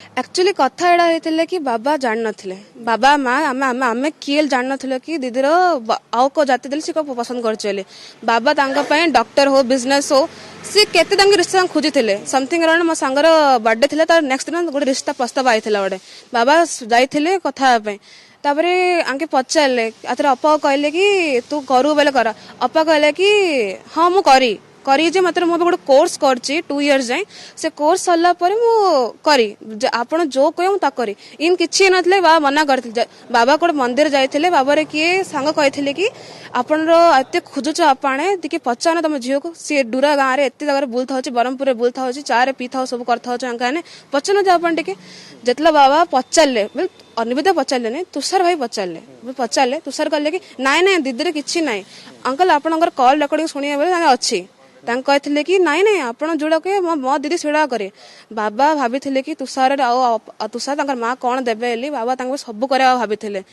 actually कथा एड़ा होता कि बाबा जान नथिले बाबा माँ आमे आमे आमे किए जान नथिले कि दीदीर आउ को जाति देले सी को पसंद करचले बाबा तांका पय डॉक्टर हो बिजनेस हो सी केते तांके रिश्ता खोजी थिले समथिंग अराउंड मो सांगर बर्थडे थिला तार नेक्स्ट दिन गोटे रिश्ता प्रस्ताव आइथिला गोटे बाबा जाइथिले कथा पय तापरे आंके पचारले आतर अपा कहले कि तू करू बेले कर अपा कहले कि हाँ मु करी जे मात्र गोटे कोर्स करची 2 इयर्स जाए से कोर्स सरला परे मु करी आपण जो कह ता करी इन किछि नथले बाबा मना करथिले बाबा कोड मंदिर जाइथिले बाबा रे किए सांग कहथिले कि आपण रो एते खोजुछ आपणे दिके पचान तम झियो को से डुरा गां रे एते जगह बुलथा होची बरमपुर रे बुलथा होची चारे पीथा सब करथा होची अंकाने पचन जा आपण टिके जेतला बाबा पचारले अनिविदा पचारले ने तुषार भाई पचारले तुषार कहले कि नाइ नाइ दीदी रे किछि नाइ अंकल आपणकर कॉल रिकॉर्डिंग सुनिया बेले अछि कहते कि नाई नाई आप जोड़ा कहे मो दीदी सेड़ा करे बाबा भाभी कि तुषार तुषार माँ कौन देवे बाबा सब करे भाभी